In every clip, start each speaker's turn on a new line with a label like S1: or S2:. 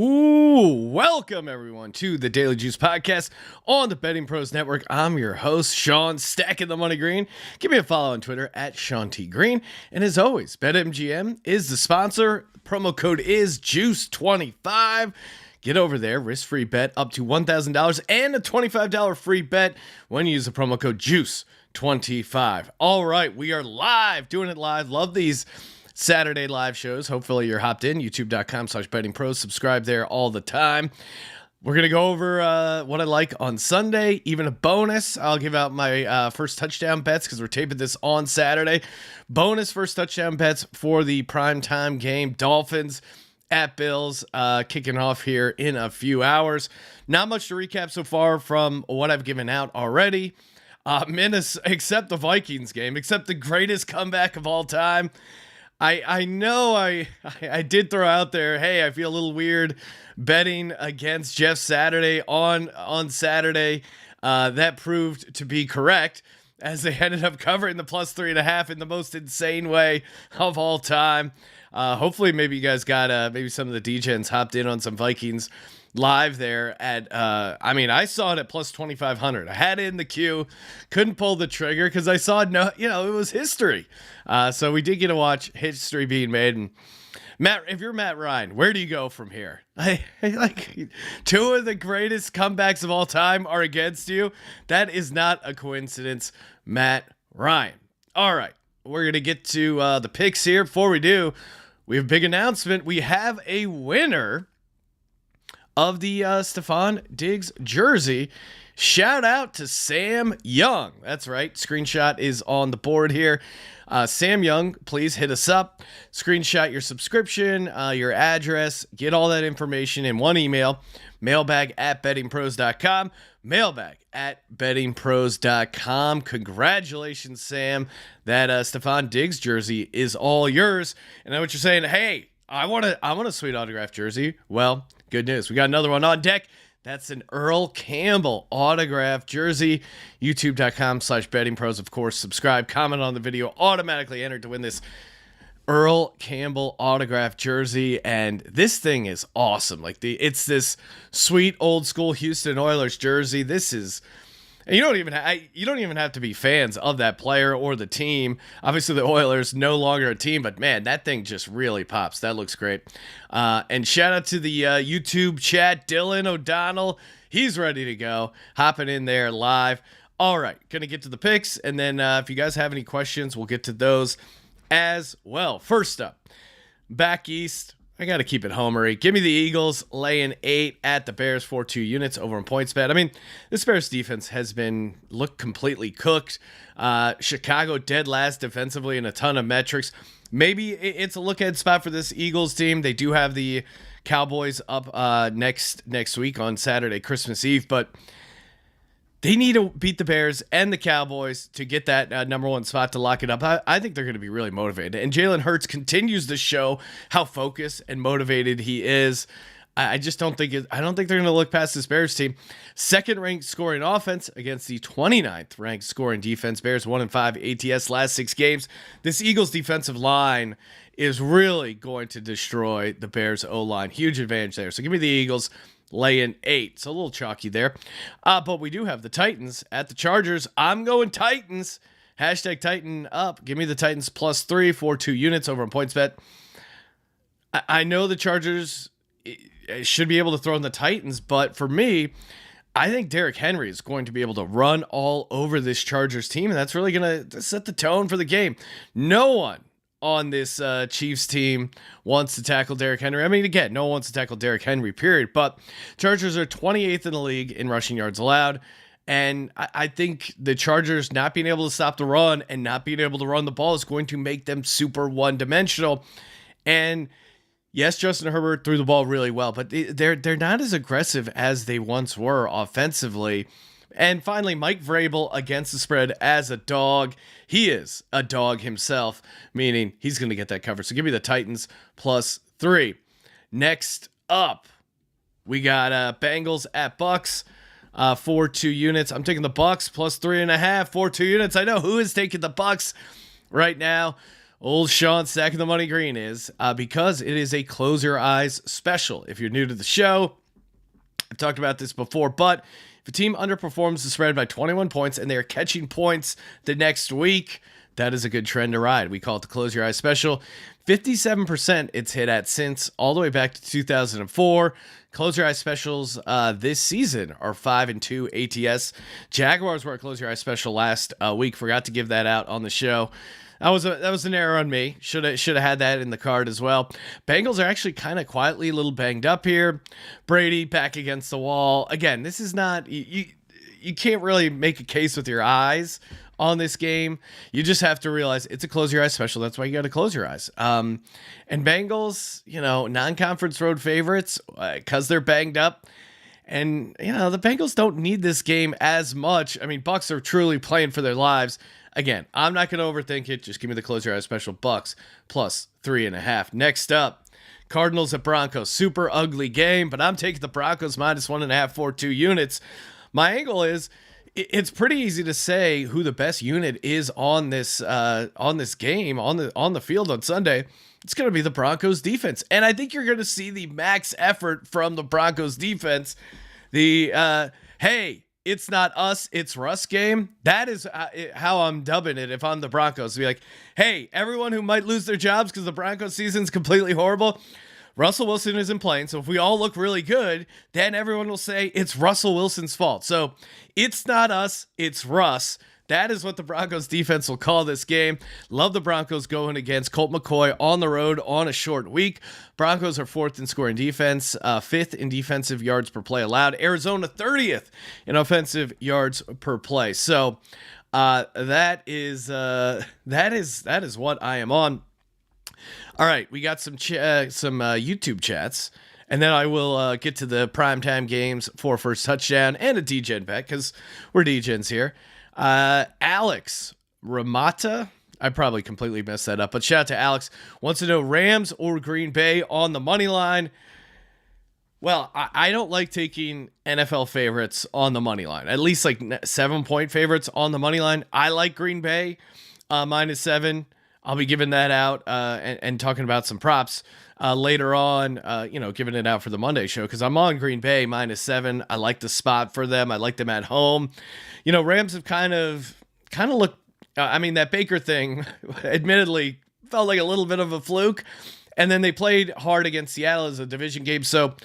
S1: Welcome everyone to the Daily Juice Podcast on the Betting Pros Network. I'm your host, Sean, stacking the money green. Give me a follow on Twitter at Sean T. Green. And as always, BetMGM is the sponsor. Promo code is Juice25. Get over there, risk-free bet up to $1,000 and a $25 free bet when you use the promo code Juice25. All right, we are live, doing it live. Love these Saturday live shows. Hopefully you're hopped in, youtube.com/bettingpros. Subscribe there all the time. We're going to go over what I like on Sunday, even a bonus. I'll give out my first touchdown bets because we're taping this on Saturday. Bonus first touchdown bets for the primetime game. Dolphins at Bills, kicking off here in a few hours. Not much to recap so far from what I've given out already. Except the Vikings game, except the greatest comeback of all time. I know I did throw out there, hey, I feel a little weird betting against Jeff Saturday on Saturday. That proved to be correct as they ended up covering the plus 3.5 in the most insane way of all time. Hopefully maybe you guys got maybe some of the DGens hopped in on some Vikings live there at I saw it at plus 2,500. I had it in the queue, couldn't pull the trigger because I saw it was history. So we did get to watch history being made. And Matt, if you're Matt Ryan, where do you go from here? I like two of the greatest comebacks of all time are against you. That is not a coincidence, Matt Ryan. All right, we're gonna get to the picks here. Before we do, we have a big announcement. We have a winner of the Stephon Diggs jersey. Shout out to Sam Young. That's right. Screenshot is on the board here. Sam Young, please hit us up. Screenshot your subscription, your address. Get all that information in one email. Mailbag@bettingpros.com. Mailbag@bettingpros.com. Congratulations, Sam. That Stephon Diggs jersey is all yours. And I know what you're saying. Hey, I want a sweet autographed jersey. Well, good news. We got another one on deck. That's an Earl Campbell autographed jersey. YouTube.com/bettingpros. Of course, subscribe, comment on the video, automatically entered to win this Earl Campbell autographed jersey. And this thing is awesome. It's this sweet old school Houston Oilers jersey. This is, and you don't even have to be fans of that player or the team. Obviously, the Oilers no longer a team, but man, that thing just really pops. That looks great. And shout out to the YouTube chat, Dylan O'Donnell. He's ready to go, hopping in there live. All right, gonna get to the picks, and then if you guys have any questions, we'll get to those as well. First up, back east. I got to keep it homery. Give me the Eagles laying 8 at the Bears, 4.2 units over on PointsBet. I mean, this Bears defense has looked completely cooked. Chicago dead last defensively in a ton of metrics. Maybe it's a look-ahead spot for this Eagles team. They do have the Cowboys up next week on Saturday, Christmas Eve, but they need to beat the Bears and the Cowboys to get that number one spot to lock it up. I think they're going to be really motivated. And Jalen Hurts continues to show how focused and motivated he is. I just don't think they're going to look past this Bears team. Second-ranked scoring offense against the 29th ranked scoring defense. Bears 1-5 ATS last 6 games. This Eagles defensive line is really going to destroy the Bears O-line. Huge advantage there. So give me the Eagles laying 8. So a little chalky there. But we do have the Titans at the Chargers. I'm going Titans. Hashtag Titan up. Give me the Titans plus 3, 4.2 units over on PointsBet. I know the Chargers should be able to throw in the Titans, but for me, I think Derrick Henry is going to be able to run all over this Chargers team, and that's really going to set the tone for the game. No one on this Chiefs team wants to tackle Derrick Henry. I mean, again, no one wants to tackle Derrick Henry, period. But Chargers are 28th in the league in rushing yards allowed. And I think the Chargers not being able to stop the run and not being able to run the ball is going to make them super one-dimensional. And yes, Justin Herbert threw the ball really well, but they're not as aggressive as they once were offensively. And finally, Mike Vrabel against the spread as a dog. He is a dog himself, meaning he's going to get that cover. So give me the Titans plus 3. Next up, we got Bengals at Bucks, 4.2 units. I'm taking the Bucks plus 3.5, 4.2 units. I know who is taking the Bucks right now. Old Sean stacking the money green is because it is a close your eyes special. If you're new to the show, I've talked about this before, but if a team underperforms the spread by 21 points and they're catching points the next week, that is a good trend to ride. We call it the close your eyes special. 57% it's hit at since all the way back to 2004. Close your eyes specials this season are 5-2 ATS. Jaguars were a close your eyes special last week. Forgot to give that out on the show. That was an error on me. Should have had that in the card as well. Bengals are actually kind of quietly a little banged up here. Brady back against the wall. Again, this is not you can't really make a case with your eyes on this game. You just have to realize it's a close your eyes special. That's why you got to close your eyes. And Bengals, non-conference road favorites because they're banged up. And, the Bengals don't need this game as much. I mean, Bucs are truly playing for their lives. Again, I'm not going to overthink it. Just give me the close your eyes special. Bucs plus 3.5. Next up, Cardinals at Broncos. Super ugly game, but I'm taking the Broncos minus 1.5 for 2 units. My angle is it's pretty easy to say who the best unit is on this game on the field on Sunday. It's going to be the Broncos defense. And I think you're going to see the max effort from the Broncos defense. The hey, it's not us, it's Russ game. That is how I'm dubbing it if I'm the Broncos. Be like, hey, everyone who might lose their jobs because the Broncos season's completely horrible, Russell Wilson isn't playing. So if we all look really good, then everyone will say it's Russell Wilson's fault. So it's not us, it's Russ. That is what the Broncos defense will call this game. Love the Broncos going against Colt McCoy on the road on a short week. Broncos are 4th in scoring defense, 5th in defensive yards per play allowed. Arizona 30th in offensive yards per play. So that is what I am on. All right, we got some YouTube chats. And then I will get to the primetime games for first touchdown and a DGen bet because we're DGens here. Alex Ramata, I probably completely messed that up, but shout out to Alex, wants to know Rams or Green Bay on the money line. Well, I don't like taking NFL favorites on the money line, at least like 7-point favorites on the money line. I like Green Bay -7. I'll be giving that out and talking about some props later on, giving it out for the Monday show because I'm on Green Bay -7. I like the spot for them. I like them at home. Rams have kind of looked, that Baker thing admittedly felt like a little bit of a fluke. And then they played hard against Seattle as a division game. So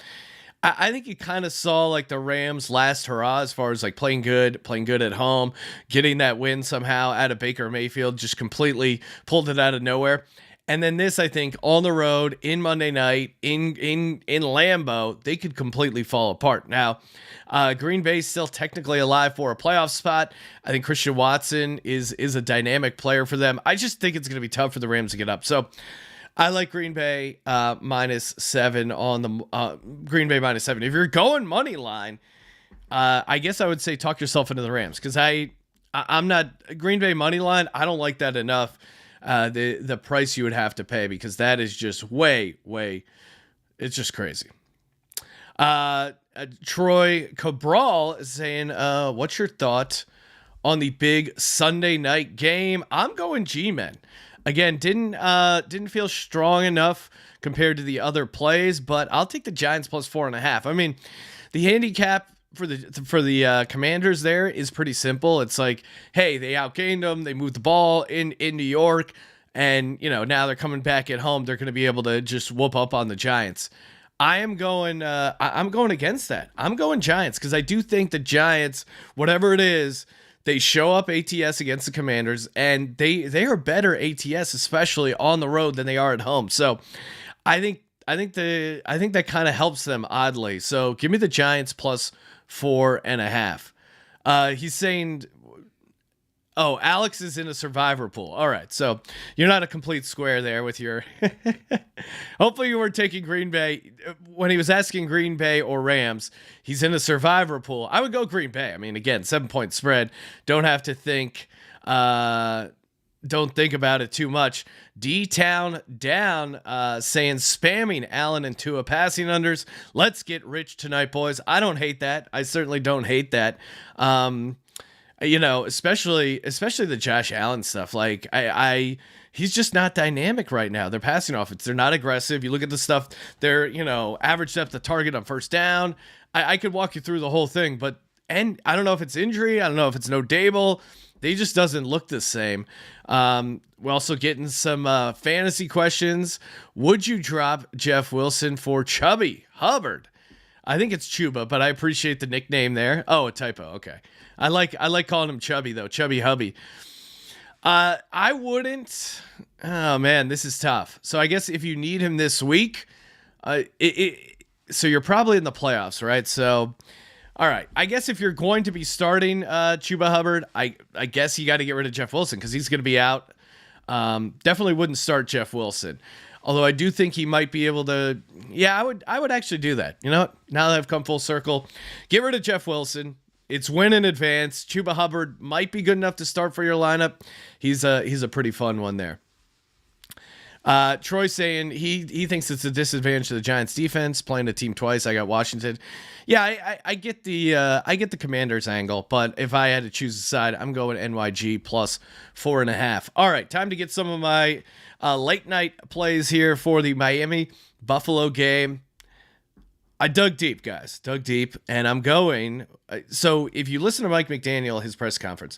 S1: I think you kind of saw like the Rams' last hurrah as far as like playing good at home, getting that win somehow out of Baker Mayfield, just completely pulled it out of nowhere. And then this, I think, on the road in Monday night in Lambeau, they could completely fall apart. Now, Green Bay's still technically alive for a playoff spot. I think Christian Watson is a dynamic player for them. I just think it's going to be tough for the Rams to get up. So I like Green Bay -7 on the Green Bay -7. If you're going money line, I guess I would say talk yourself into the Rams because I'm not Green Bay money line. I don't like that enough. The price you would have to pay because that is just way, it's just crazy. Troy Cabral is saying, what's your thought on the big Sunday night game? I'm going G-Men. Again, didn't feel strong enough compared to the other plays, but I'll take the Giants plus 4.5. I mean, the handicap for the Commanders there is pretty simple. It's like, hey, they outgained them, they moved the ball in New York, and now they're coming back at home. They're going to be able to just whoop up on the Giants. I'm going against that. I'm going Giants because I do think the Giants, whatever it is, they show up ATS against the Commanders, and they are better ATS, especially on the road, than they are at home. So I think that kind of helps them oddly. So give me the Giants plus 4.5. He's saying, oh, Alex is in a survivor pool. All right, so you're not a complete square there with your. Hopefully, you were taking Green Bay when he was asking Green Bay or Rams. He's in a survivor pool. I would go Green Bay. I mean, again, 7-point spread. Don't have to think. Don't think about it too much. D-Town down, saying spamming Allen and Tua passing unders. Let's get rich tonight, boys. I don't hate that. I certainly don't hate that. Especially the Josh Allen stuff. Like he's just not dynamic right now. They're passing offense. They're not aggressive. You look at the stuff. They're average depth of target on first down. I could walk you through the whole thing, and I don't know if it's injury. I don't know if it's no Dable. They just doesn't look the same. We're also getting some fantasy questions. Would you drop Jeff Wilson for Chubby Hubbard? I think it's Chuba, but I appreciate the nickname there. Oh, a typo. Okay. I like calling him Chubby though. Chubby Hubby. I wouldn't. Oh man, this is tough. So I guess if you need him this week, so you're probably in the playoffs, right? So, all right. I guess if you're going to be starting Chuba Hubbard, I guess you got to get rid of Jeff Wilson because he's going to be out. Definitely wouldn't start Jeff Wilson. Although I do think he might be able to. Yeah, I would actually do that. You know what? Now that I've come full circle, get rid of Jeff Wilson. It's win in advance. Chuba Hubbard might be good enough to start for your lineup. He's a pretty fun one there. Troy saying he thinks it's a disadvantage to the Giants defense playing the team twice. I got Washington. Yeah, I get the Commanders angle, but if I had to choose a side, I'm going NYG plus 4.5. All right, time to get some of my late night plays here for the Miami Buffalo game. I dug deep, guys. Dug deep, and I'm going. So if you listen to Mike McDaniel, his press conference,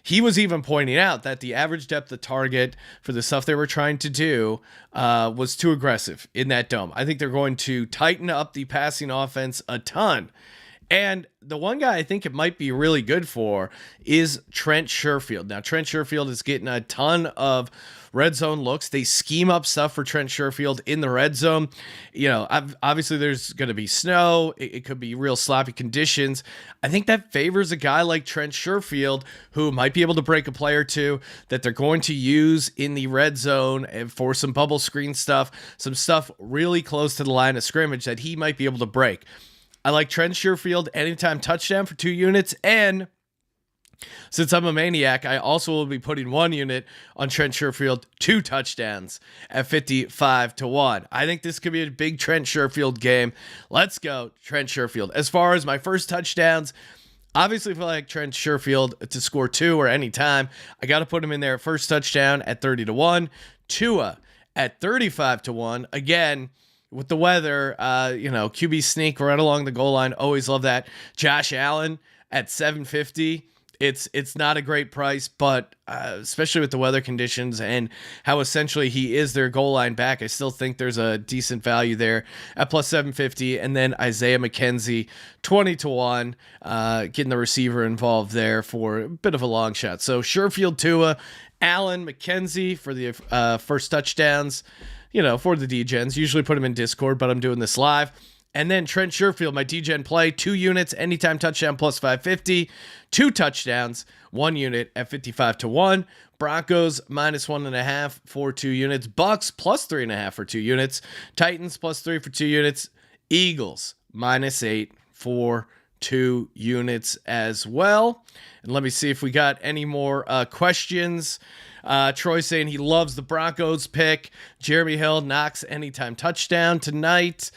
S1: he was even pointing out that the average depth of target for the stuff they were trying to do was too aggressive in that dome. I think they're going to tighten up the passing offense a ton. And the one guy I think it might be really good for is Trent Sherfield. Now, Trent Sherfield is getting a ton of red zone looks. They scheme up stuff for Trent Sherfield in the red zone. Obviously there's going to be snow. It could be real sloppy conditions. I think that favors a guy like Trent Sherfield who might be able to break a play or two that they're going to use in the red zone and for some bubble screen stuff, some stuff really close to the line of scrimmage that he might be able to break. I like Trent Sherfield anytime touchdown for 2 units, and since I'm a maniac, I also will be putting 1 unit on Trent Sherfield, 2 touchdowns at 55-1. I think this could be a big Trent Sherfield game. Let's go, Trent Sherfield. As far as my first touchdowns, obviously if I like Trent Sherfield to score 2 or any time, I got to put him in there. First touchdown at 30-1, Tua at 35-1. Again, with the weather, QB sneak right along the goal line. Always love that. Josh Allen at 750. It's not a great price, but especially with the weather conditions and how essentially he is their goal line back, I still think there's a decent value there at plus 750. And then Isaiah McKenzie, 20-1, getting the receiver involved there for a bit of a long shot. So Sherfield, Tua, Allen, McKenzie for the first touchdowns. For the D-Gens. Usually put them in Discord, but I'm doing this live. And then Trent Sherfield, my D-Gen play, 2 units, anytime touchdown plus 550. 2 touchdowns, 1 unit at 55-1. Broncos minus 1.5 for 2 units. Bucks plus 3.5 for 2 units. Titans plus 3 for 2 units. Eagles minus 8 for 2 units as well. And let me see if we got any more questions. Troy saying he loves the Broncos pick. Jeremy Hill knocks anytime touchdown tonight.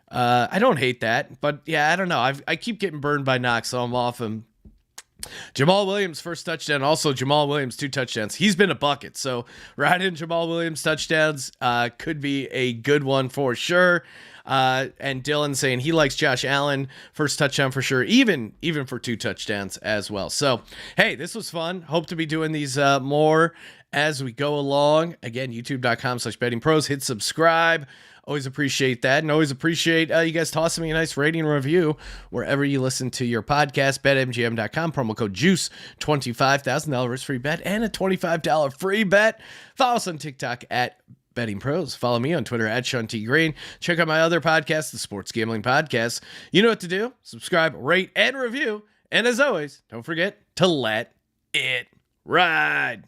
S1: I don't hate that, but yeah, I don't know. I keep getting burned by Knox, so I'm off him. Jamal Williams, first touchdown. Also, Jamal Williams, 2 touchdowns. He's been a bucket, so right in Jamal Williams touchdowns could be a good one for sure. And Dylan saying he likes Josh Allen, first touchdown for sure, even for 2 touchdowns as well. So, hey, this was fun. Hope to be doing these more as we go along. Again, youtube.com/bettingpros. Hit subscribe. Always appreciate that, and always appreciate you guys tossing me a nice rating and review wherever you listen to your podcast. BetMGM.com, promo code JUICE, $25,000 risk-free bet, and a $25 free bet. Follow us on TikTok at Betting Pros. Follow me on Twitter at Sean T. Green. Check out my other podcast, the Sports Gambling Podcast. You know what to do. Subscribe, rate, and review. And as always, don't forget to let it ride.